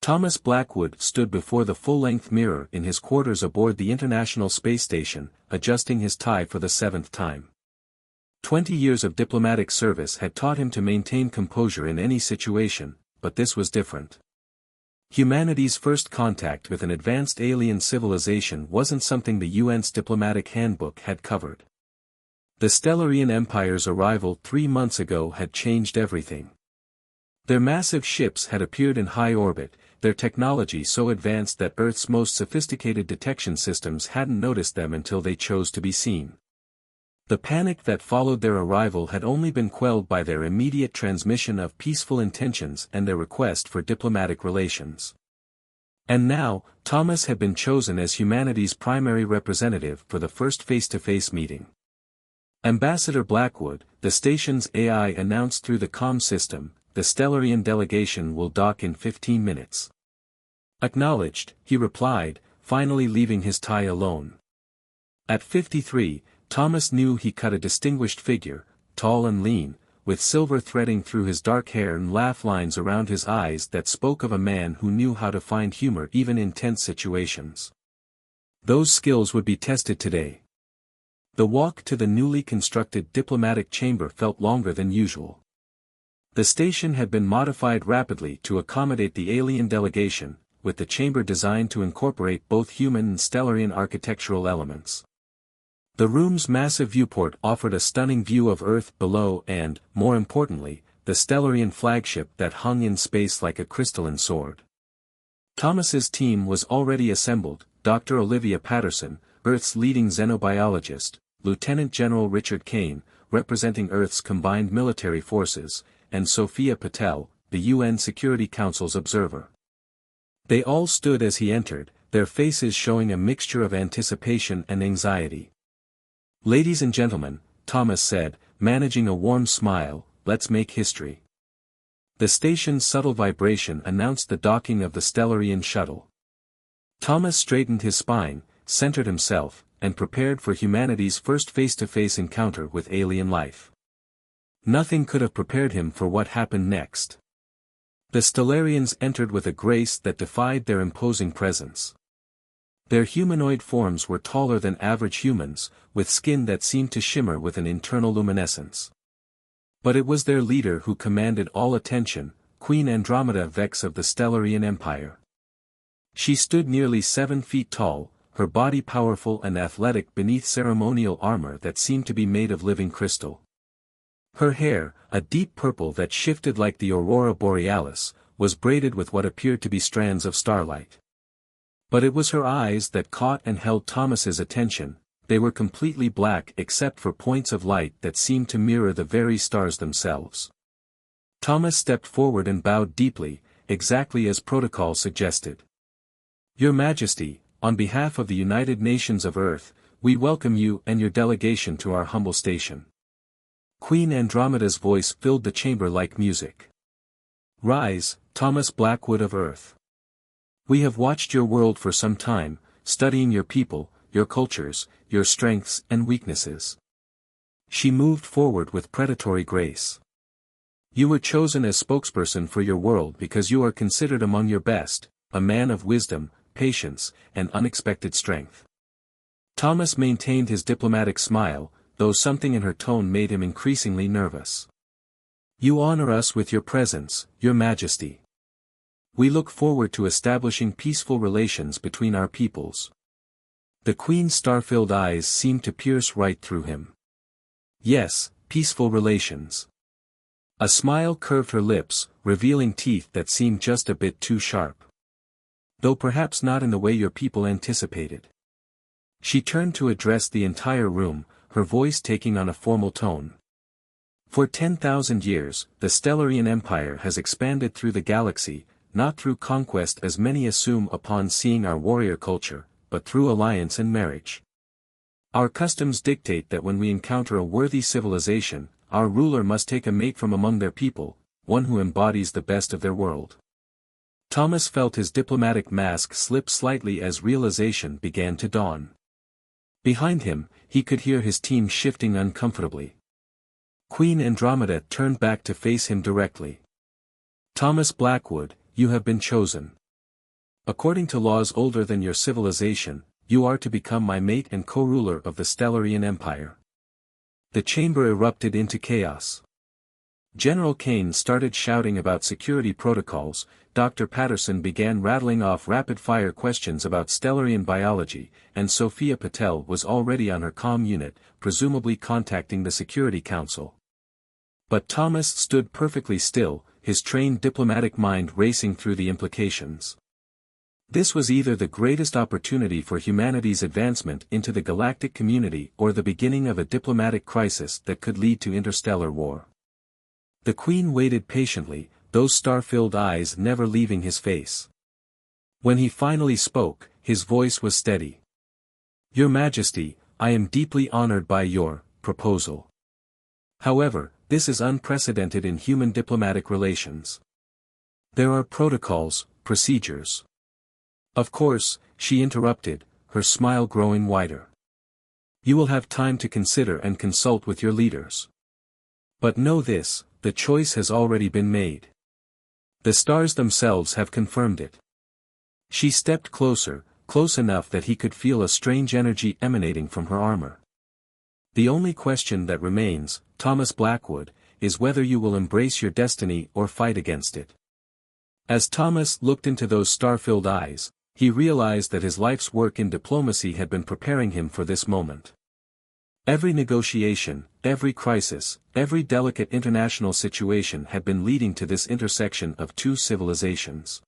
Thomas Blackwood stood before the full-length mirror in his quarters aboard the International Space Station, adjusting his tie for the 7th time. 20 years of diplomatic service had taught him to maintain composure in any situation, but this was different. Humanity's first contact with an advanced alien civilization wasn't something the UN's diplomatic handbook had covered. The Stellarian Empire's arrival 3 months ago had changed everything. Their massive ships had appeared in high orbit, their technology so advanced that Earth's most sophisticated detection systems hadn't noticed them until they chose to be seen. The panic that followed their arrival had only been quelled by their immediate transmission of peaceful intentions and their request for diplomatic relations. And now, Thomas had been chosen as humanity's primary representative for the first face-to-face meeting. Ambassador Blackwood, the station's AI announced through the comm system, the Stellarian delegation will dock in 15 minutes. Acknowledged, he replied, finally leaving his tie alone. At 53, Thomas knew he cut a distinguished figure, tall and lean, with silver threading through his dark hair and laugh lines around his eyes that spoke of a man who knew how to find humor even in tense situations. Those skills would be tested today. The walk to the newly constructed diplomatic chamber felt longer than usual. The station had been modified rapidly to accommodate the alien delegation, with the chamber designed to incorporate both human and Stellarian architectural elements. The room's massive viewport offered a stunning view of Earth below and, more importantly, the Stellarian flagship that hung in space like a crystalline sword. Thomas's team was already assembled: Dr. Olivia Patterson, Earth's leading xenobiologist, Lieutenant General Richard Kane, representing Earth's combined military forces, and Sophia Patel, the UN Security Council's observer. They all stood as he entered, their faces showing a mixture of anticipation and anxiety. "Ladies and gentlemen," Thomas said, managing a warm smile, "let's make history." The station's subtle vibration announced the docking of the Stellarian shuttle. Thomas straightened his spine, centered himself, and prepared for humanity's first face-to-face encounter with alien life. Nothing could have prepared him for what happened next. The Stellarians entered with a grace that defied their imposing presence. Their humanoid forms were taller than average humans, with skin that seemed to shimmer with an internal luminescence. But it was their leader who commanded all attention, Queen Andromeda Vex of the Stellarian Empire. She stood nearly 7 feet tall, her body powerful and athletic beneath ceremonial armor that seemed to be made of living crystal. Her hair, a deep purple that shifted like the aurora borealis, was braided with what appeared to be strands of starlight. But it was her eyes that caught and held Thomas's attention. They were completely black except for points of light that seemed to mirror the very stars themselves. Thomas stepped forward and bowed deeply, exactly as protocol suggested. "Your Majesty, on behalf of the United Nations of Earth, we welcome you and your delegation to our humble station." Queen Andromeda's voice filled the chamber like music. "Rise, Thomas Blackwood of Earth. We have watched your world for some time, studying your people, your cultures, your strengths and weaknesses." She moved forward with predatory grace. "You were chosen as spokesperson for your world because you are considered among your best, a man of wisdom, patience, and unexpected strength." Thomas maintained his diplomatic smile, though something in her tone made him increasingly nervous. "You honor us with your presence, Your Majesty. We look forward to establishing peaceful relations between our peoples." The Queen's star-filled eyes seemed to pierce right through him. "Yes, peaceful relations." A smile curved her lips, revealing teeth that seemed just a bit too sharp. "Though perhaps not in the way your people anticipated." She turned to address the entire room, her voice taking on a formal tone. "For 10,000 years, the Stellarian Empire has expanded through the galaxy, not through conquest as many assume upon seeing our warrior culture, but through alliance and marriage. Our customs dictate that when we encounter a worthy civilization, our ruler must take a mate from among their people, one who embodies the best of their world." Thomas felt his diplomatic mask slip slightly as realization began to dawn. Behind him, he could hear his team shifting uncomfortably. Queen Andromeda turned back to face him directly. "Thomas Blackwood, you have been chosen." According to laws older than your civilization, you are to become my mate and co-ruler of the Stellarian Empire. The chamber erupted into chaos. General Kane started shouting about security protocols, Dr. Patterson began rattling off rapid-fire questions about Stellarian biology, and Sophia Patel was already on her comm unit, presumably contacting the Security Council. But Thomas stood perfectly still, his trained diplomatic mind racing through the implications. This was either the greatest opportunity for humanity's advancement into the galactic community or the beginning of a diplomatic crisis that could lead to interstellar war. The Queen waited patiently, those star-filled eyes never leaving his face. When he finally spoke, his voice was steady. Your Majesty, I am deeply honored by your proposal. However, this is unprecedented in human diplomatic relations. There are protocols, procedures. Of course, she interrupted, her smile growing wider. You will have time to consider and consult with your leaders. But know this, the choice has already been made. The stars themselves have confirmed it. She stepped closer, close enough that he could feel a strange energy emanating from her armor. The only question that remains, Thomas Blackwood, is whether you will embrace your destiny or fight against it. As Thomas looked into those star-filled eyes, he realized that his life's work in diplomacy had been preparing him for this moment. Every negotiation, every crisis, every delicate international situation had been leading to this intersection of two civilizations.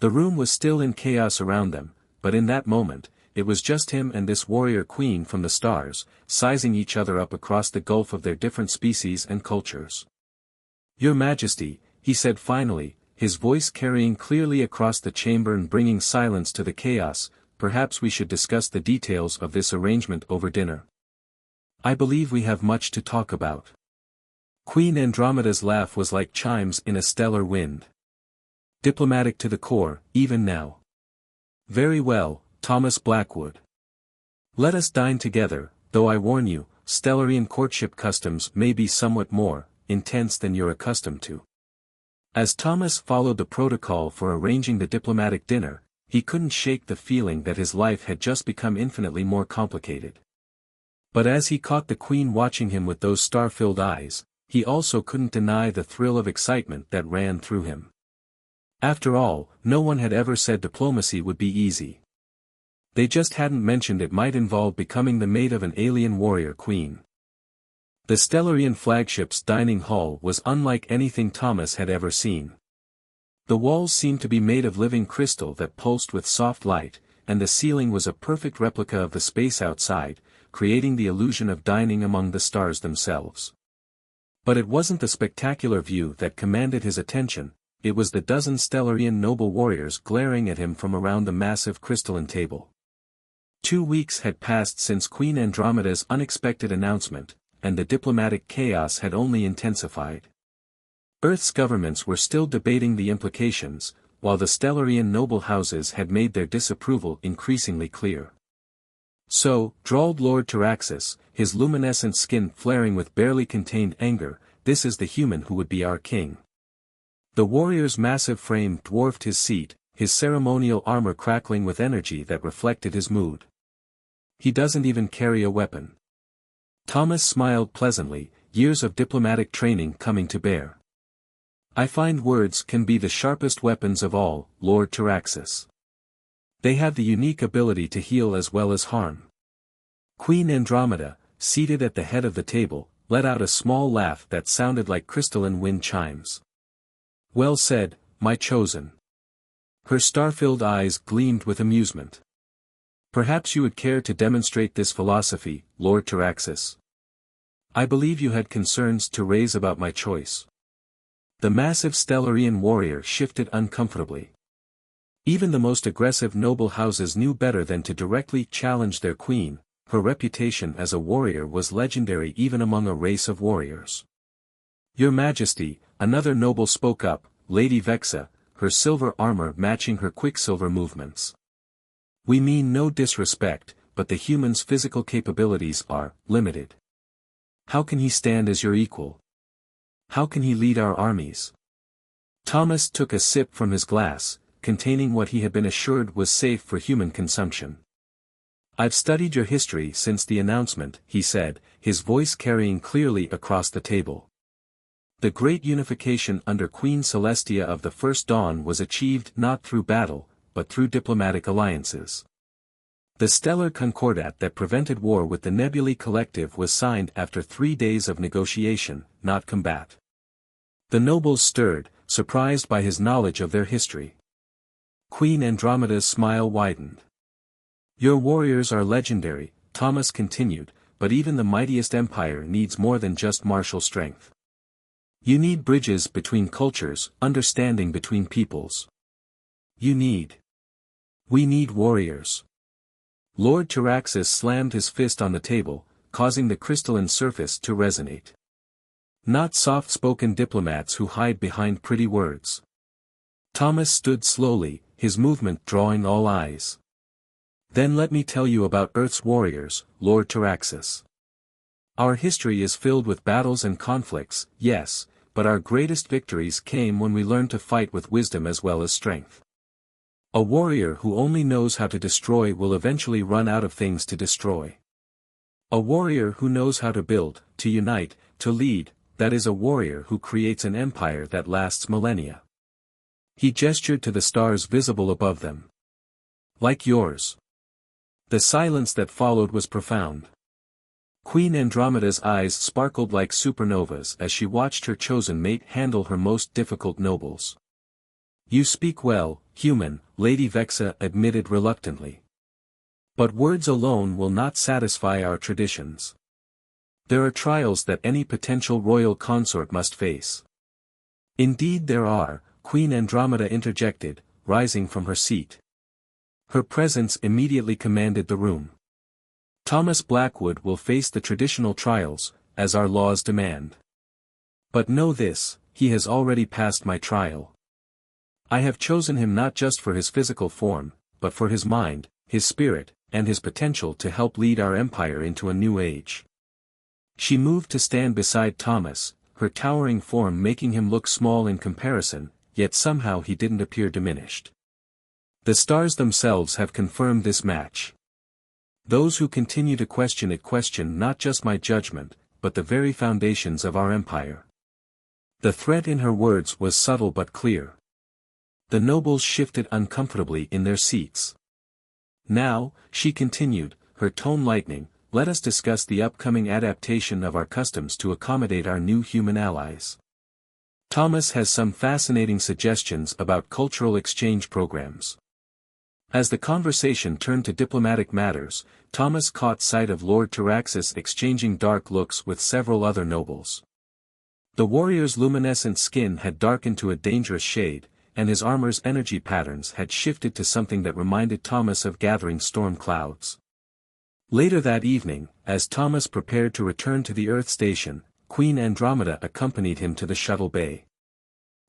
The room was still in chaos around them, but in that moment, it was just him and this warrior queen from the stars, sizing each other up across the gulf of their different species and cultures. Your Majesty, he said finally, his voice carrying clearly across the chamber and bringing silence to the chaos, perhaps we should discuss the details of this arrangement over dinner. I believe we have much to talk about. Queen Andromeda's laugh was like chimes in a stellar wind. Diplomatic to the core, even now. Very well, Thomas Blackwood. Let us dine together, though I warn you, Stellarian courtship customs may be somewhat more intense than you're accustomed to. As Thomas followed the protocol for arranging the diplomatic dinner, he couldn't shake the feeling that his life had just become infinitely more complicated. But as he caught the Queen watching him with those star-filled eyes, he also couldn't deny the thrill of excitement that ran through him. After all, no one had ever said diplomacy would be easy. They just hadn't mentioned it might involve becoming the mate of an alien warrior queen. The Stellarian flagship's dining hall was unlike anything Thomas had ever seen. The walls seemed to be made of living crystal that pulsed with soft light, and the ceiling was a perfect replica of the space outside, creating the illusion of dining among the stars themselves. But it wasn't the spectacular view that commanded his attention, it was the dozen Stellarian noble warriors glaring at him from around the massive crystalline table. 2 weeks had passed since Queen Andromeda's unexpected announcement, and the diplomatic chaos had only intensified. Earth's governments were still debating the implications, while the Stellarian noble houses had made their disapproval increasingly clear. So, drawled Lord Taraxis, his luminescent skin flaring with barely contained anger, this is the human who would be our king. The warrior's massive frame dwarfed his seat, his ceremonial armor crackling with energy that reflected his mood. He doesn't even carry a weapon. Thomas smiled pleasantly, years of diplomatic training coming to bear. I find words can be the sharpest weapons of all, Lord Taraxis. They have the unique ability to heal as well as harm. Queen Andromeda, seated at the head of the table, let out a small laugh that sounded like crystalline wind chimes. Well said, my chosen. Her star-filled eyes gleamed with amusement. Perhaps you would care to demonstrate this philosophy, Lord Taraxis. I believe you had concerns to raise about my choice. The massive Stellarian warrior shifted uncomfortably. Even the most aggressive noble houses knew better than to directly challenge their queen, her reputation as a warrior was legendary even among a race of warriors. Your Majesty, another noble spoke up, Lady Vexa, her silver armor matching her quicksilver movements. We mean no disrespect, but the human's physical capabilities are limited. How can he stand as your equal? How can he lead our armies? Thomas took a sip from his glass, containing what he had been assured was safe for human consumption. "I've studied your history since the announcement," he said, his voice carrying clearly across the table. "The great unification under Queen Celestia of the First Dawn was achieved not through battle, but through diplomatic alliances. The stellar concordat that prevented war with the Nebulae Collective was signed after 3 days of negotiation, not combat." The nobles stirred, surprised by his knowledge of their history. Queen Andromeda's smile widened. "Your warriors are legendary," Thomas continued, "but even the mightiest empire needs more than just martial strength. You need bridges between cultures, understanding between peoples. We need warriors." Lord Taraxis slammed his fist on the table, causing the crystalline surface to resonate. "Not soft-spoken diplomats who hide behind pretty words." Thomas stood slowly, his movement drawing all eyes. "Then let me tell you about Earth's warriors, Lord Taraxis. Our history is filled with battles and conflicts, yes, but our greatest victories came when we learned to fight with wisdom as well as strength. A warrior who only knows how to destroy will eventually run out of things to destroy. A warrior who knows how to build, to unite, to lead, that is a warrior who creates an empire that lasts millennia." He gestured to the stars visible above them. "Like yours." The silence that followed was profound. Queen Andromeda's eyes sparkled like supernovas as she watched her chosen mate handle her most difficult nobles. "You speak well, human," Lady Vexa admitted reluctantly. "But words alone will not satisfy our traditions. There are trials that any potential royal consort must face." "Indeed there are," Queen Andromeda interjected, rising from her seat. Her presence immediately commanded the room. "Thomas Blackwood will face the traditional trials, as our laws demand. But know this, he has already passed my trial. I have chosen him not just for his physical form, but for his mind, his spirit, and his potential to help lead our empire into a new age." She moved to stand beside Thomas, her towering form making him look small in comparison, yet somehow he didn't appear diminished. "The stars themselves have confirmed this match. Those who continue to question it question not just my judgment, but the very foundations of our empire." The threat in her words was subtle but clear. The nobles shifted uncomfortably in their seats. "Now," she continued, her tone lightening, "let us discuss the upcoming adaptation of our customs to accommodate our new human allies. Thomas has some fascinating suggestions about cultural exchange programs." As the conversation turned to diplomatic matters, Thomas caught sight of Lord Taraxis exchanging dark looks with several other nobles. The warrior's luminescent skin had darkened to a dangerous shade, and his armor's energy patterns had shifted to something that reminded Thomas of gathering storm clouds. Later that evening, as Thomas prepared to return to the Earth station, Queen Andromeda accompanied him to the shuttle bay.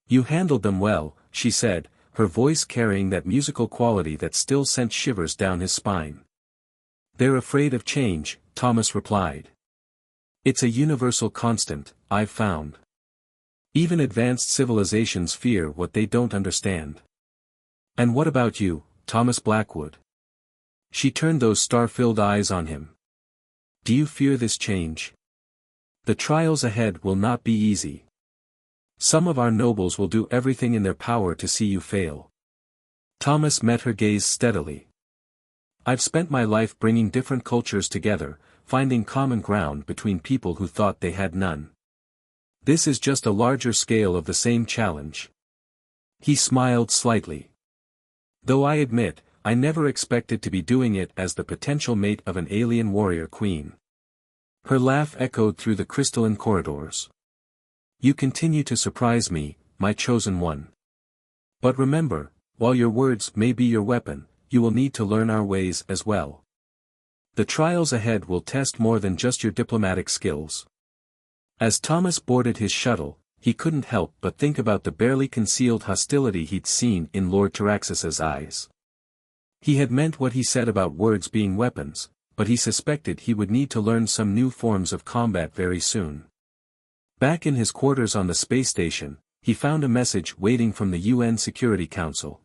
"You handled them well," she said, her voice carrying that musical quality that still sent shivers down his spine. "They're afraid of change," Thomas replied. "It's a universal constant, I've found. Even advanced civilizations fear what they don't understand." "And what about you, Thomas Blackwood?" She turned those star-filled eyes on him. "Do you fear this change? The trials ahead will not be easy. Some of our nobles will do everything in their power to see you fail." Thomas met her gaze steadily. "I've spent my life bringing different cultures together, finding common ground between people who thought they had none. This is just a larger scale of the same challenge." He smiled slightly. "Though I admit, I never expected to be doing it as the potential mate of an alien warrior queen." Her laugh echoed through the crystalline corridors. "You continue to surprise me, my chosen one. But remember, while your words may be your weapon, you will need to learn our ways as well. The trials ahead will test more than just your diplomatic skills." As Thomas boarded his shuttle, he couldn't help but think about the barely concealed hostility he'd seen in Lord Taraxis's eyes. He had meant what he said about words being weapons, but he suspected he would need to learn some new forms of combat very soon. Back in his quarters on the space station, he found a message waiting from the UN Security Council.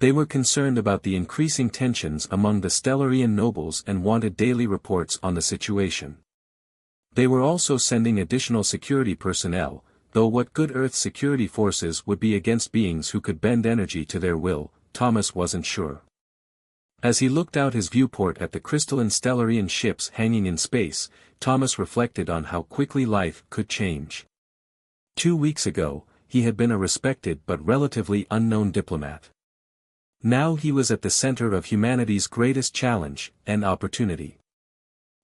They were concerned about the increasing tensions among the Stellarian nobles and wanted daily reports on the situation. They were also sending additional security personnel, though what good Earth security forces would be against beings who could bend energy to their will, Thomas wasn't sure. As he looked out his viewport at the crystalline Stellarian ships hanging in space, Thomas reflected on how quickly life could change. 2 weeks ago, he had been a respected but relatively unknown diplomat. Now he was at the center of humanity's greatest challenge and opportunity.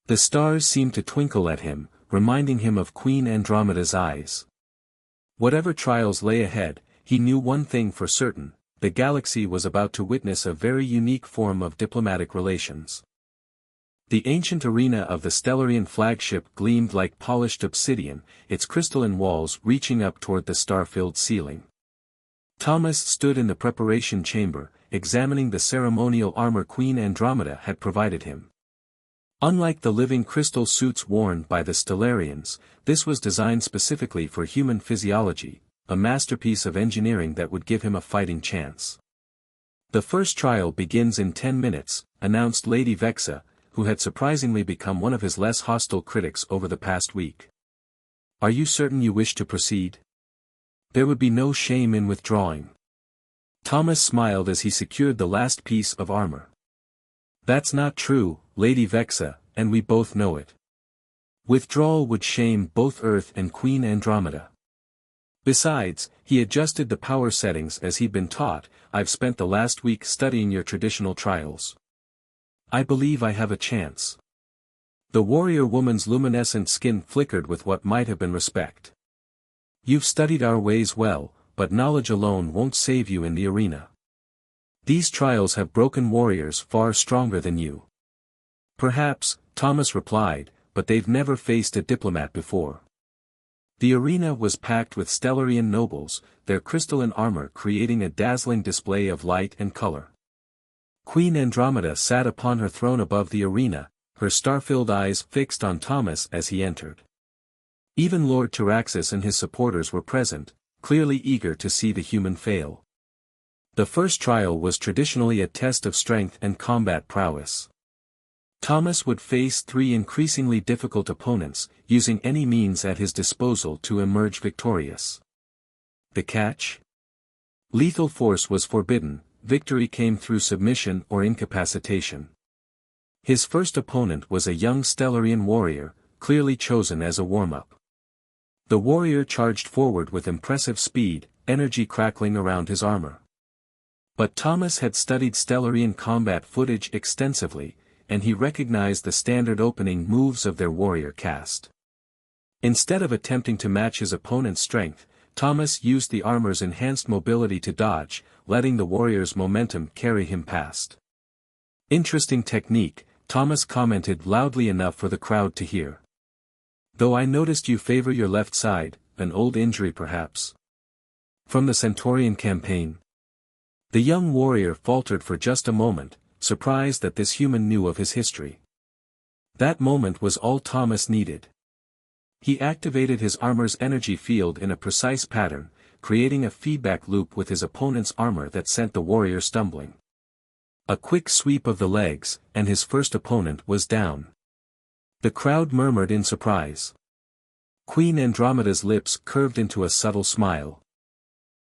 The stars seemed to twinkle at him, reminding him of Queen Andromeda's eyes. Whatever trials lay ahead, he knew one thing for certain: the galaxy was about to witness a very unique form of diplomatic relations. The ancient arena of the Stellarian flagship gleamed like polished obsidian, its crystalline walls reaching up toward the star-filled ceiling. Thomas stood in the preparation chamber, examining the ceremonial armor Queen Andromeda had provided him. Unlike the living crystal suits worn by the Stellarians, this was designed specifically for human physiology, a masterpiece of engineering that would give him a fighting chance. The first trial begins in 10 minutes, announced Lady Vexa, who had surprisingly become one of his less hostile critics over the past week. Are you certain you wish to proceed? There would be no shame in withdrawing. Thomas smiled as he secured the last piece of armor. That's not true, Lady Vexa, and we both know it. Withdrawal would shame both Earth and Queen Andromeda. Besides, he adjusted the power settings as he'd been taught. I've spent the last week studying your traditional trials. I believe I have a chance. The warrior woman's luminescent skin flickered with what might have been respect. You've studied our ways well, but knowledge alone won't save you in the arena. These trials have broken warriors far stronger than you. Perhaps, Thomas replied, but they've never faced a diplomat before. The arena was packed with Stellarian nobles, their crystalline armor creating a dazzling display of light and color. Queen Andromeda sat upon her throne above the arena, her star-filled eyes fixed on Thomas as he entered. Even Lord Taraxis and his supporters were present, clearly eager to see the human fail. The first trial was traditionally a test of strength and combat prowess. Thomas would face 3 increasingly difficult opponents, using any means at his disposal to emerge victorious. The catch? Lethal force was forbidden, victory came through submission or incapacitation. His first opponent was a young Stellarian warrior, clearly chosen as a warm-up. The warrior charged forward with impressive speed, energy crackling around his armor. But Thomas had studied Stellarian combat footage extensively, and he recognized the standard opening moves of their warrior caste. Instead of attempting to match his opponent's strength, Thomas used the armor's enhanced mobility to dodge, letting the warrior's momentum carry him past. Interesting technique, Thomas commented loudly enough for the crowd to hear. Though I noticed you favor your left side, an old injury perhaps. From the Centaurian campaign. The young warrior faltered for just a moment, surprised that this human knew of his history. That moment was all Thomas needed. He activated his armor's energy field in a precise pattern, creating a feedback loop with his opponent's armor that sent the warrior stumbling. A quick sweep of the legs, and his first opponent was down. The crowd murmured in surprise. Queen Andromeda's lips curved into a subtle smile.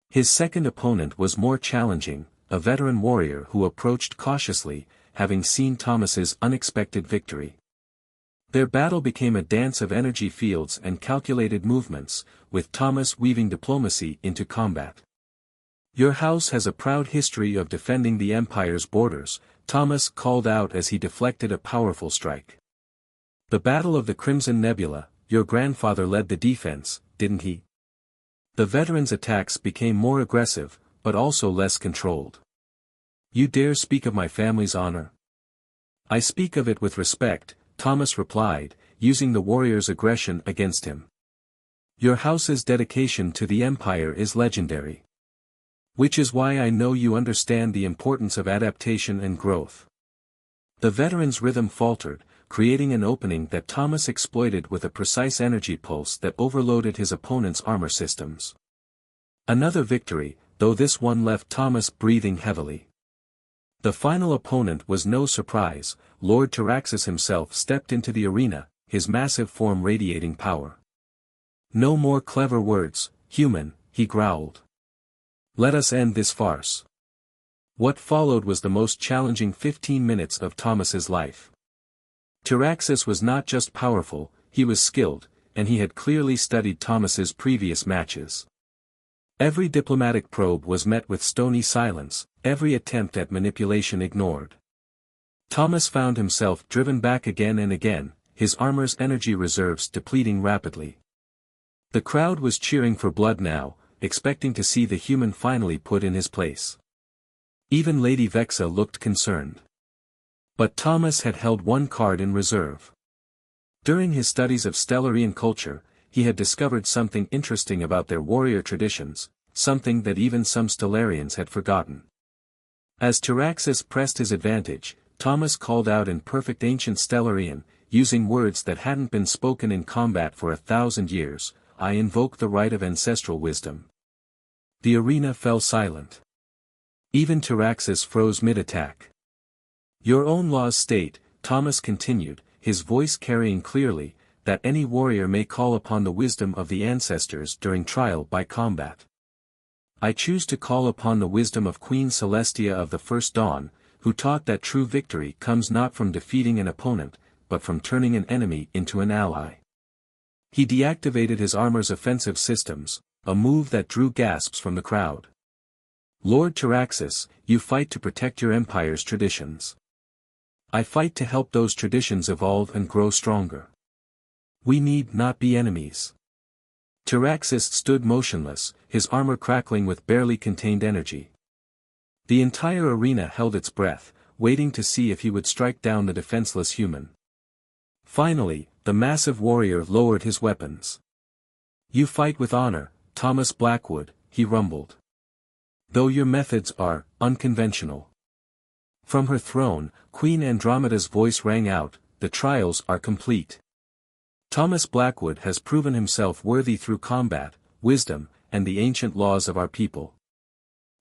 His second opponent was more challenging, a veteran warrior who approached cautiously, having seen Thomas's unexpected victory. Their battle became a dance of energy fields and calculated movements, with Thomas weaving diplomacy into combat. Your house has a proud history of defending the Empire's borders, Thomas called out as he deflected a powerful strike. The Battle of the Crimson Nebula, your grandfather led the defense, didn't he? The veteran's attacks became more aggressive, but also less controlled. You dare speak of my family's honor? I speak of it with respect, Thomas replied, using the warrior's aggression against him. Your house's dedication to the Empire is legendary. Which is why I know you understand the importance of adaptation and growth. The veteran's rhythm faltered, creating an opening that Thomas exploited with a precise energy pulse that overloaded his opponent's armor systems. Another victory, though this one left Thomas breathing heavily. The final opponent was no surprise. Lord Taraxis himself stepped into the arena, his massive form radiating power. "No more clever words, human," he growled. "Let us end this farce." What followed was the most challenging 15 minutes of Thomas's life. Taraxis was not just powerful, he was skilled, and he had clearly studied Thomas's previous matches. Every diplomatic probe was met with stony silence, every attempt at manipulation ignored. Thomas found himself driven back again and again, his armor's energy reserves depleting rapidly. The crowd was cheering for blood now, expecting to see the human finally put in his place. Even Lady Vexa looked concerned. But Thomas had held one card in reserve. During his studies of Stellarian culture, he had discovered something interesting about their warrior traditions, something that even some Stellarians had forgotten. As Taraxis pressed his advantage, Thomas called out in perfect ancient Stellarian, using words that hadn't been spoken in combat for 1,000 years, "I invoke the right of ancestral wisdom." The arena fell silent. Even Taraxis froze mid-attack. "Your own laws state," Thomas continued, his voice carrying clearly, "that any warrior may call upon the wisdom of the ancestors during trial by combat. I choose to call upon the wisdom of Queen Celestia of the First Dawn, who taught that true victory comes not from defeating an opponent, but from turning an enemy into an ally." He deactivated his armor's offensive systems, a move that drew gasps from the crowd. "Lord Taraxis, you fight to protect your empire's traditions. I fight to help those traditions evolve and grow stronger. We need not be enemies." Taraxis stood motionless, his armor crackling with barely contained energy. The entire arena held its breath, waiting to see if he would strike down the defenseless human. Finally, the massive warrior lowered his weapons. "You fight with honor, Thomas Blackwood," he rumbled. "Though your methods are unconventional." From her throne, Queen Andromeda's voice rang out, "The trials are complete. Thomas Blackwood has proven himself worthy through combat, wisdom, and the ancient laws of our people.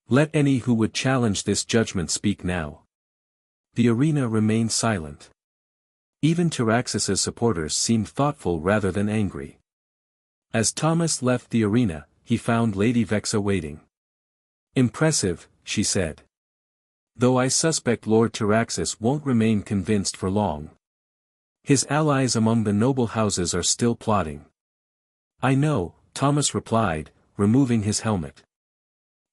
Let any who would challenge this judgment speak now." The arena remained silent. Even Taraxis's supporters seemed thoughtful rather than angry. As Thomas left the arena, he found Lady Vexa waiting. "Impressive," she said. "Though I suspect Lord Taraxis won't remain convinced for long. His allies among the noble houses are still plotting." "I know," Thomas replied, removing his helmet.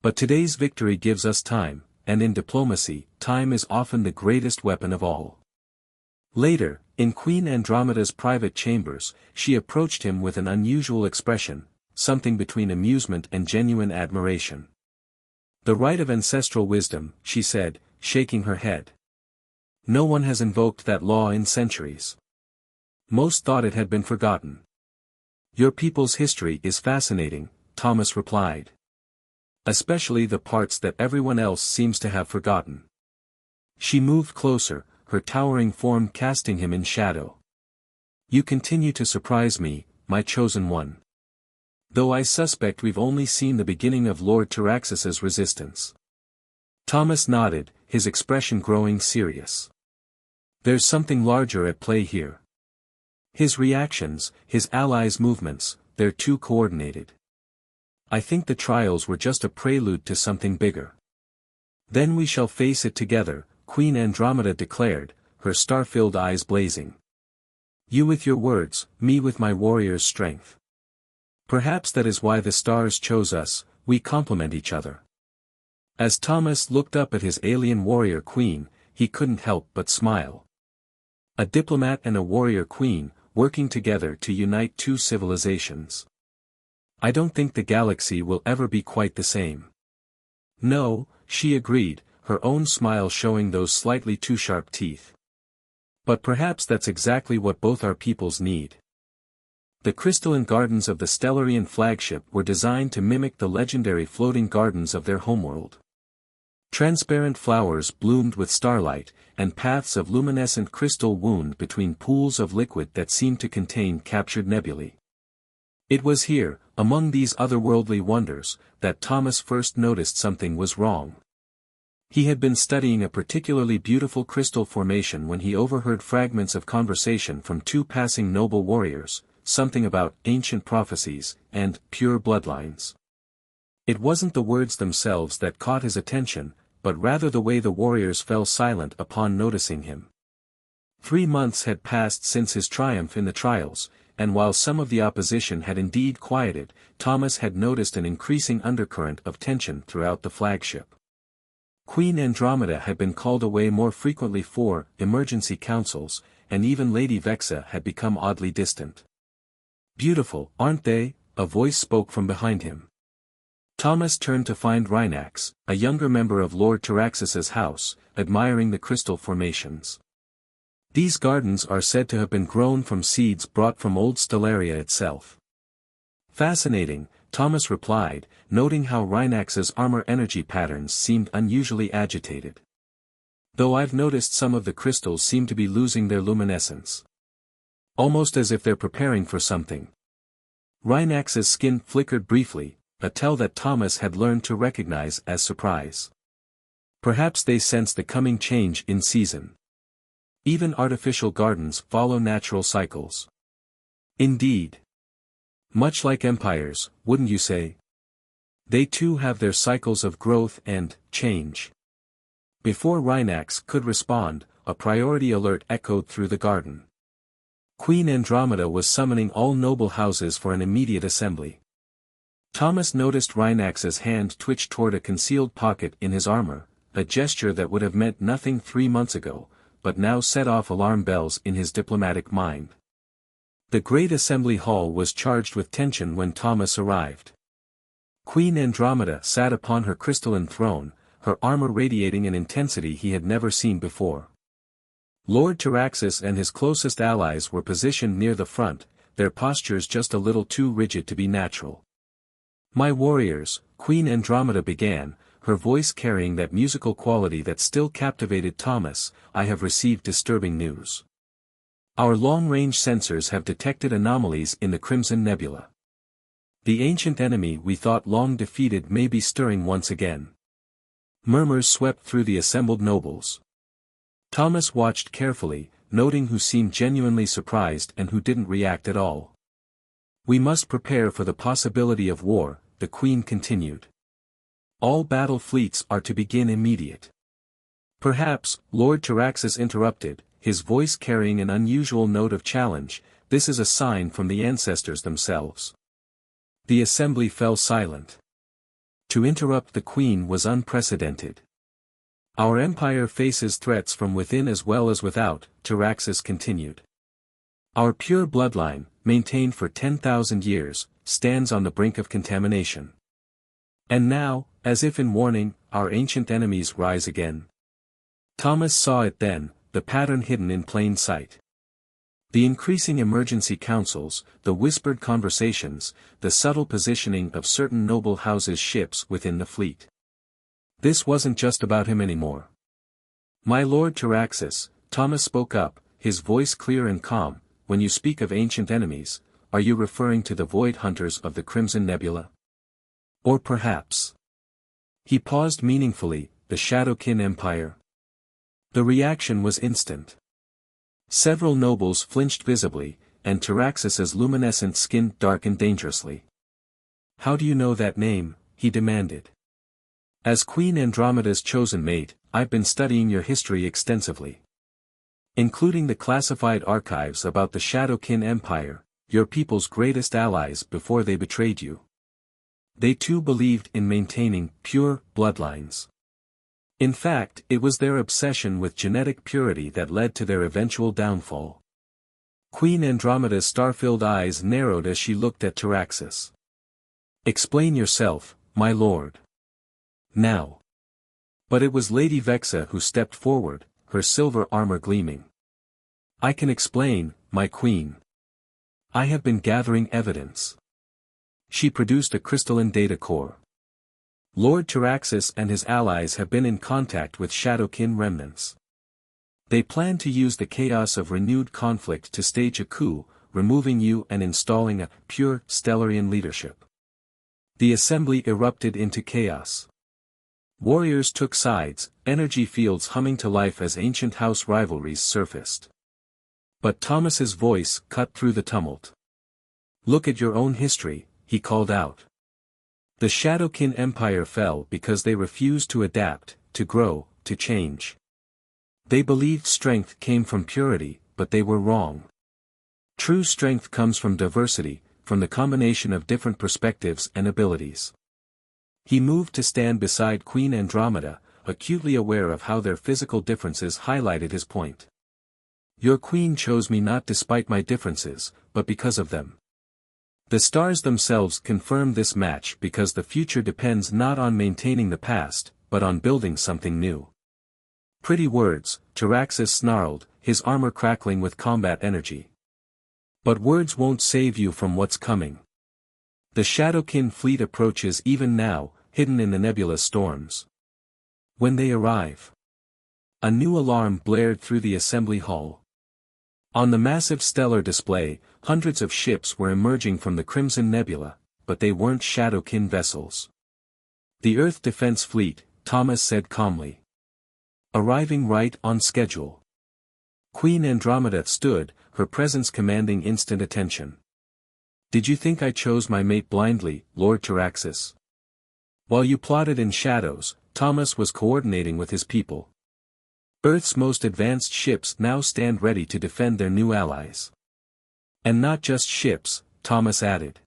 "But today's victory gives us time, and in diplomacy, time is often the greatest weapon of all." Later, in Queen Andromeda's private chambers, she approached him with an unusual expression, something between amusement and genuine admiration. "The right of ancestral wisdom," she said, shaking her head. "No one has invoked that law in centuries. Most thought it had been forgotten." "Your people's history is fascinating," Thomas replied. "Especially the parts that everyone else seems to have forgotten." She moved closer, her towering form casting him in shadow. "You continue to surprise me, my chosen one. Though I suspect we've only seen the beginning of Lord Taraxis's resistance." Thomas nodded, his expression growing serious. "There's something larger at play here. His reactions, his allies' movements, they're too coordinated. I think the trials were just a prelude to something bigger. Then we shall face it together," Queen Andromeda declared, her star-filled eyes blazing. "You with your words, me with my warrior's strength. Perhaps that is why the stars chose us, we complement each other." As Thomas looked up at his alien warrior queen, he couldn't help but smile. A diplomat and a warrior queen, working together to unite two civilizations. "I don't think the galaxy will ever be quite the same." "No," she agreed, her own smile showing those slightly too sharp teeth. "But perhaps that's exactly what both our peoples need." The crystalline gardens of the Stellarian flagship were designed to mimic the legendary floating gardens of their homeworld. Transparent flowers bloomed with starlight, and paths of luminescent crystal wound between pools of liquid that seemed to contain captured nebulae. It was here, among these otherworldly wonders, that Thomas first noticed something was wrong. He had been studying a particularly beautiful crystal formation when he overheard fragments of conversation from two passing noble warriors, something about ancient prophecies and pure bloodlines. It wasn't the words themselves that caught his attention, but rather the way the warriors fell silent upon noticing him. 3 months had passed since his triumph in the trials, and while some of the opposition had indeed quieted, Thomas had noticed an increasing undercurrent of tension throughout the flagship. Queen Andromeda had been called away more frequently for emergency councils, and even Lady Vexa had become oddly distant. "Beautiful, aren't they?" a voice spoke from behind him. Thomas turned to find Rhinax, a younger member of Lord Taraxis's house, admiring the crystal formations. "These gardens are said to have been grown from seeds brought from old Stellaria itself." "Fascinating," Thomas replied, noting how Rhinax's armor energy patterns seemed unusually agitated. "Though I've noticed some of the crystals seem to be losing their luminescence. Almost as if they're preparing for something." Rhinax's skin flickered briefly, a tell that Thomas had learned to recognize as surprise. Perhaps they sensed the coming change in season. Even artificial gardens follow natural cycles. Indeed. Much like empires, wouldn't you say? They too have their cycles of growth and change. Before Rhinax could respond, a priority alert echoed through the garden. Queen Andromeda was summoning all noble houses for an immediate assembly. Thomas noticed Rhinax's hand twitch toward a concealed pocket in his armor, a gesture that would have meant nothing 3 months ago, but now set off alarm bells in his diplomatic mind. The great assembly hall was charged with tension when Thomas arrived. Queen Andromeda sat upon her crystalline throne, her armor radiating an intensity he had never seen before. Lord Taraxis and his closest allies were positioned near the front, their postures just a little too rigid to be natural. "My warriors," Queen Andromeda began, her voice carrying that musical quality that still captivated Thomas, "I have received disturbing news. Our long-range sensors have detected anomalies in the Crimson Nebula. The ancient enemy we thought long defeated may be stirring once again." Murmurs swept through the assembled nobles. Thomas watched carefully, noting who seemed genuinely surprised and who didn't react at all. "We must prepare for the possibility of war," the Queen continued. "All battle fleets are to begin immediate." "Perhaps," Lord Taraxis interrupted, his voice carrying an unusual note of challenge, "this is a sign from the ancestors themselves." The assembly fell silent. To interrupt the Queen was unprecedented. "Our empire faces threats from within as well as without," Taraxis continued. "Our pure bloodline, maintained for 10,000 years, stands on the brink of contamination. And now, as if in warning, our ancient enemies rise again." Thomas saw it then, the pattern hidden in plain sight. The increasing emergency councils, the whispered conversations, the subtle positioning of certain noble houses' ships within the fleet. This wasn't just about him anymore. "My Lord Taraxis," Thomas spoke up, his voice clear and calm, "when you speak of ancient enemies, are you referring to the Void Hunters of the Crimson Nebula? Or perhaps..." He paused meaningfully, "the Shadowkin Empire?" The reaction was instant. Several nobles flinched visibly, and Taraxis's luminescent skin darkened dangerously. "How do you know that name?" he demanded. "As Queen Andromeda's chosen mate, I've been studying your history extensively. Including the classified archives about the Shadowkin Empire, your people's greatest allies before they betrayed you. They too believed in maintaining pure bloodlines. In fact, it was their obsession with genetic purity that led to their eventual downfall." Queen Andromeda's star-filled eyes narrowed as she looked at Taraxis. "Explain yourself, my lord. Now." But it was Lady Vexa who stepped forward, her silver armor gleaming. "I can explain, my queen. I have been gathering evidence." She produced a crystalline data core. "Lord Taraxis and his allies have been in contact with Shadowkin remnants. They plan to use the chaos of renewed conflict to stage a coup, removing you and installing a pure Stellarian leadership." The assembly erupted into chaos. Warriors took sides, energy fields humming to life as ancient house rivalries surfaced. But Thomas's voice cut through the tumult. "Look at your own history," he called out. "The Shadowkin Empire fell because they refused to adapt, to grow, to change. They believed strength came from purity, but they were wrong. True strength comes from diversity, from the combination of different perspectives and abilities." He moved to stand beside Queen Andromeda, acutely aware of how their physical differences highlighted his point. "Your queen chose me not despite my differences, but because of them. The stars themselves confirm this match because the future depends not on maintaining the past, but on building something new." "Pretty words," Taraxis snarled, his armor crackling with combat energy. "But words won't save you from what's coming. The Shadowkin fleet approaches even now, hidden in the nebula storms. When they arrive..." A new alarm blared through the assembly hall. On the massive stellar display, hundreds of ships were emerging from the Crimson Nebula, but they weren't Shadowkin vessels. "The Earth Defense Fleet," Thomas said calmly. "Arriving right on schedule." Queen Andromeda stood, her presence commanding instant attention. "Did you think I chose my mate blindly, Lord Taraxis? While you plotted in shadows, Thomas was coordinating with his people. Earth's most advanced ships now stand ready to defend their new allies. And not just ships," Thomas added.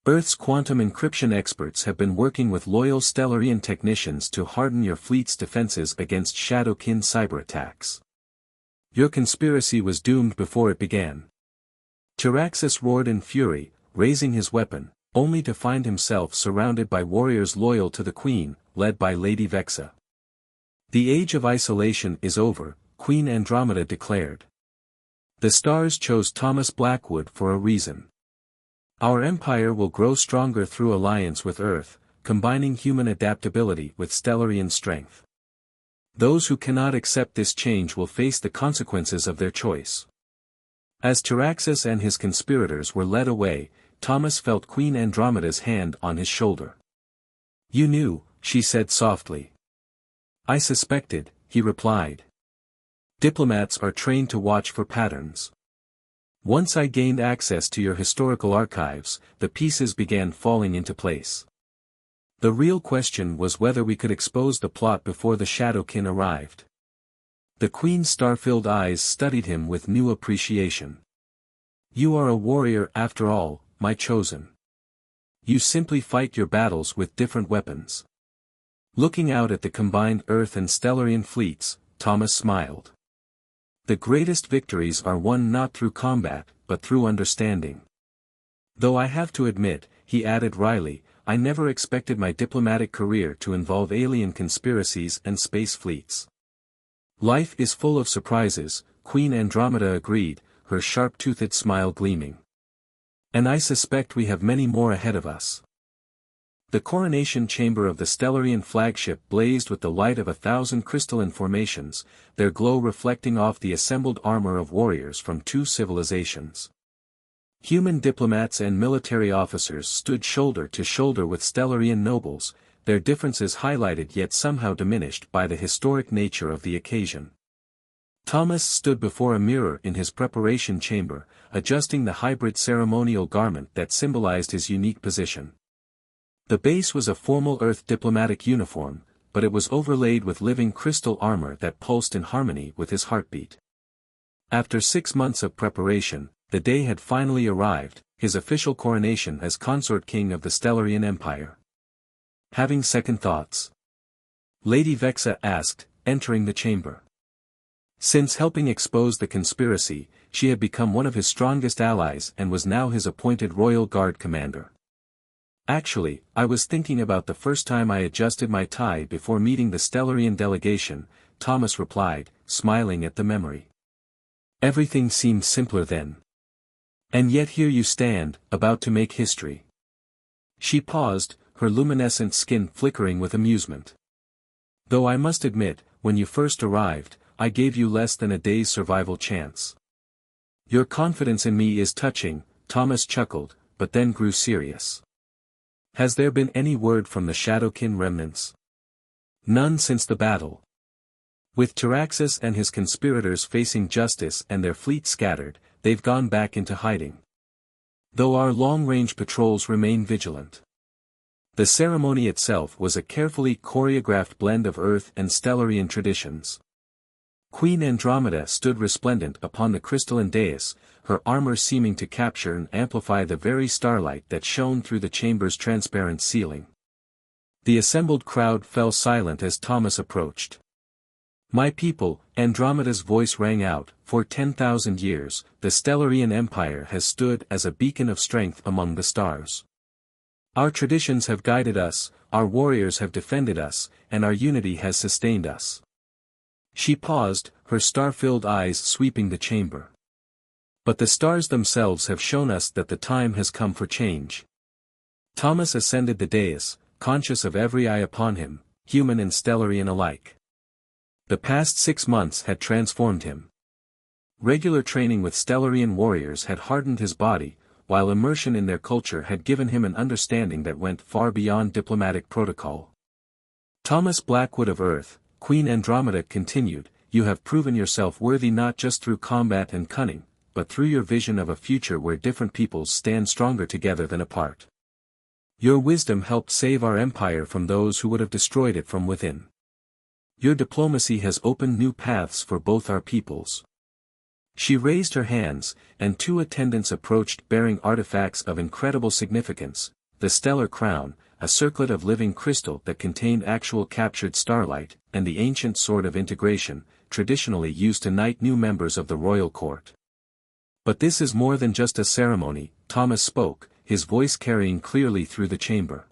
"Earth's quantum encryption experts have been working with loyal Stellarian technicians to harden your fleet's defenses against Shadowkin cyber attacks. Your conspiracy was doomed before it began." Taraxis roared in fury, raising his weapon, only to find himself surrounded by warriors loyal to the Queen, led by Lady Vexa. "The age of isolation is over," Queen Andromeda declared. "The stars chose Thomas Blackwood for a reason. Our empire will grow stronger through alliance with Earth, combining human adaptability with Stellarian strength. Those who cannot accept this change will face the consequences of their choice." As Taraxis and his conspirators were led away, Thomas felt Queen Andromeda's hand on his shoulder. "You knew," she said softly. "I suspected," he replied. "Diplomats are trained to watch for patterns. Once I gained access to your historical archives, the pieces began falling into place. The real question was whether we could expose the plot before the Shadowkin arrived." The Queen's star-filled eyes studied him with new appreciation. "You are a warrior after all, my chosen. You simply fight your battles with different weapons." Looking out at the combined Earth and Stellarian fleets, Thomas smiled. "The greatest victories are won not through combat, but through understanding. Though I have to admit," he added wryly, "I never expected my diplomatic career to involve alien conspiracies and space fleets." "Life is full of surprises," Queen Andromeda agreed, her sharp-toothed smile gleaming. "And I suspect we have many more ahead of us." The coronation chamber of the Stellarian flagship blazed with the light of 1,000 crystalline formations, their glow reflecting off the assembled armor of warriors from two civilizations. Human diplomats and military officers stood shoulder to shoulder with Stellarian nobles, their differences highlighted yet somehow diminished by the historic nature of the occasion. Thomas stood before a mirror in his preparation chamber, adjusting the hybrid ceremonial garment that symbolized his unique position. The base was a formal Earth diplomatic uniform, but it was overlaid with living crystal armor that pulsed in harmony with his heartbeat. After 6 months of preparation, the day had finally arrived, his official coronation as consort king of the Stellarian Empire. "Having second thoughts?" Lady Vexa asked, entering the chamber. Since helping expose the conspiracy, she had become one of his strongest allies and was now his appointed royal guard commander. "Actually, I was thinking about the first time I adjusted my tie before meeting the Stellarian delegation," Thomas replied, smiling at the memory. "Everything seemed simpler then. And yet here you stand, about to make history." She paused, her luminescent skin flickering with amusement. "Though I must admit, when you first arrived, I gave you less than a day's survival chance." "Your confidence in me is touching," Thomas chuckled, but then grew serious. "Has there been any word from the Shadowkin remnants?" None since the battle. With Taraxis and his conspirators facing justice and their fleet scattered, they've gone back into hiding. Though our long-range patrols remain vigilant. The ceremony itself was a carefully choreographed blend of Earth and Stellarian traditions. Queen Andromeda stood resplendent upon the crystalline dais, her armor seeming to capture and amplify the very starlight that shone through the chamber's transparent ceiling. The assembled crowd fell silent as Thomas approached. "My people," Andromeda's voice rang out, "for 10,000 years, the Stellarian Empire has stood as a beacon of strength among the stars. Our traditions have guided us, our warriors have defended us, and our unity has sustained us." She paused, her star-filled eyes sweeping the chamber. "But the stars themselves have shown us that the time has come for change." Thomas ascended the dais, conscious of every eye upon him, human and Stellarian alike. The past 6 months had transformed him. Regular training with Stellarian warriors had hardened his body, while immersion in their culture had given him an understanding that went far beyond diplomatic protocol. "Thomas Blackwood of Earth," Queen Andromeda continued, "you have proven yourself worthy not just through combat and cunning, but through your vision of a future where different peoples stand stronger together than apart. Your wisdom helped save our empire from those who would have destroyed it from within. Your diplomacy has opened new paths for both our peoples." She raised her hands, and 2 attendants approached bearing artifacts of incredible significance, the stellar crown, a circlet of living crystal that contained actual captured starlight, and the ancient sword of integration, traditionally used to knight new members of the royal court. "But this is more than just a ceremony," Thomas spoke, his voice carrying clearly through the chamber.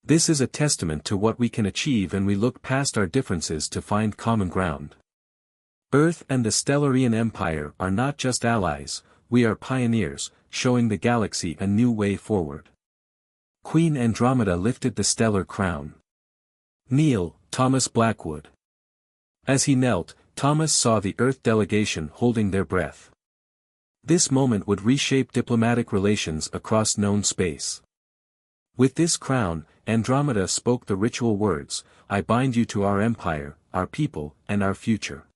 "This is a testament to what we can achieve, and we look past our differences to find common ground. Earth and the Stellarian Empire are not just allies, we are pioneers, showing the galaxy a new way forward." Queen Andromeda lifted the stellar crown. "Kneel, Thomas Blackwood." As he knelt, Thomas saw the Earth delegation holding their breath. This moment would reshape diplomatic relations across known space. With this crown, Andromeda spoke the ritual words, "I bind you to our empire, our people, and our future."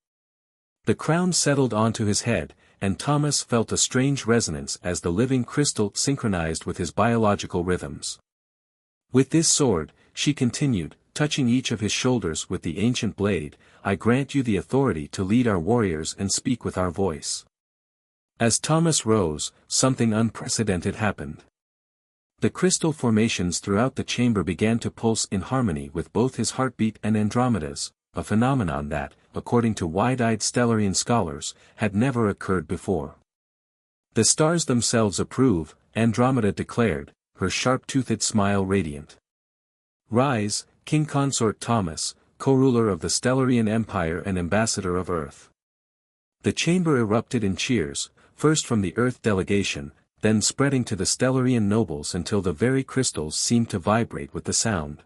The crown settled onto his head, and Thomas felt a strange resonance as the living crystal synchronized with his biological rhythms. "With this sword," she continued, touching each of his shoulders with the ancient blade, "I grant you the authority to lead our warriors and speak with our voice." As Thomas rose, something unprecedented happened. The crystal formations throughout the chamber began to pulse in harmony with both his heartbeat and Andromeda's, a phenomenon that, according to wide-eyed Stellarian scholars, had never occurred before. "The stars themselves approve," Andromeda declared, her sharp-toothed smile radiant. "Rise, King Consort Thomas, co-ruler of the Stellarian Empire and ambassador of Earth." The chamber erupted in cheers, first from the Earth delegation, then spreading to the Stellarian nobles until the very crystals seemed to vibrate with the sound.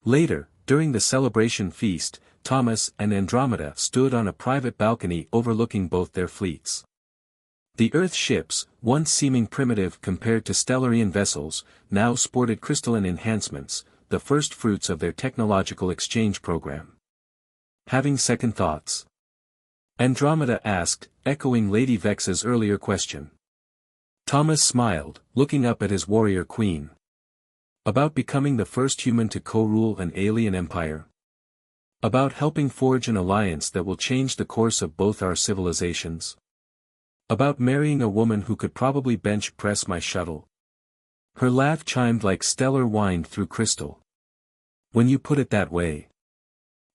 Later, during the celebration feast, Thomas and Andromeda stood on a private balcony overlooking both their fleets. The Earth ships, once seeming primitive compared to Stellarian vessels, now sported crystalline enhancements, the first fruits of their technological exchange program. "Having second thoughts?" Andromeda asked, echoing Lady Vex's earlier question. Thomas smiled, looking up at his warrior queen. "About becoming the first human to co-rule an alien empire? About helping forge an alliance that will change the course of both our civilizations? About marrying a woman who could probably bench press my shuttle?" Her laugh chimed like stellar wine through crystal. "When you put it that way.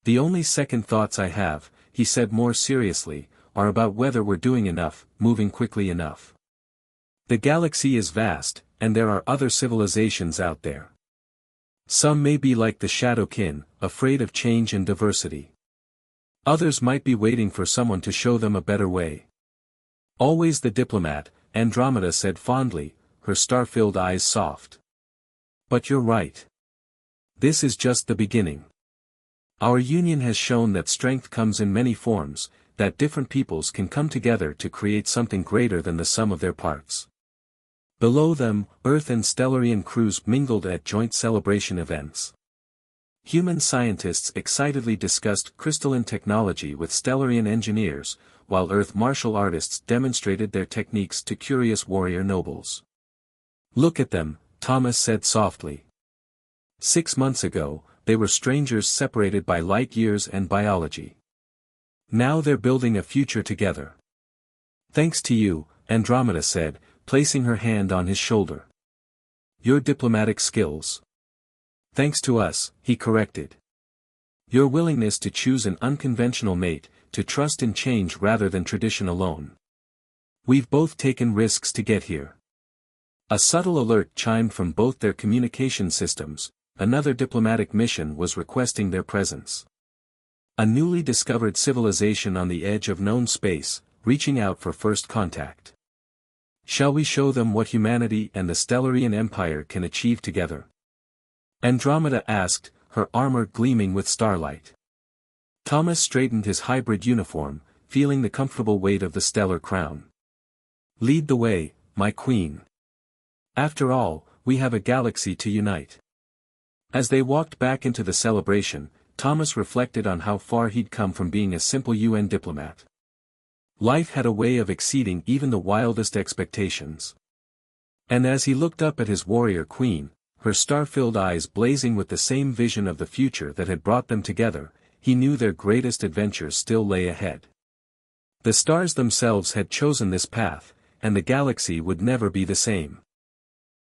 The only second thoughts I have," he said more seriously, "are about whether we're doing enough, moving quickly enough. The galaxy is vast, and there are other civilizations out there. Some may be like the Shadowkin, afraid of change and diversity. Others might be waiting for someone to show them a better way." "Always the diplomat," Andromeda said fondly, her star-filled eyes soft. "But you're right. This is just the beginning. Our union has shown that strength comes in many forms, that different peoples can come together to create something greater than the sum of their parts." Below them, Earth and Stellarian crews mingled at joint celebration events. Human scientists excitedly discussed crystalline technology with Stellarian engineers, while Earth martial artists demonstrated their techniques to curious warrior nobles. "Look at them," Thomas said softly. 6 months ago, they were strangers separated by light years and biology. Now they're building a future together. "Thanks to you," Andromeda said, placing her hand on his shoulder. "Your diplomatic skills." "Thanks to us," he corrected. "Your willingness to choose an unconventional mate, to trust in change rather than tradition alone. We've both taken risks to get here." A subtle alert chimed from both their communication systems. Another diplomatic mission was requesting their presence. A newly discovered civilization on the edge of known space, reaching out for first contact. Shall we show them what humanity and the Stellarian Empire can achieve together? Andromeda asked, her armor gleaming with starlight. Thomas straightened his hybrid uniform, feeling the comfortable weight of the stellar crown. "Lead the way, my queen. After all, we have a galaxy to unite." As they walked back into the celebration, Thomas reflected on how far he'd come from being a simple UN diplomat. Life had a way of exceeding even the wildest expectations. And as he looked up at his warrior queen, her star-filled eyes blazing with the same vision of the future that had brought them together, he knew their greatest adventures still lay ahead. The stars themselves had chosen this path, and the galaxy would never be the same.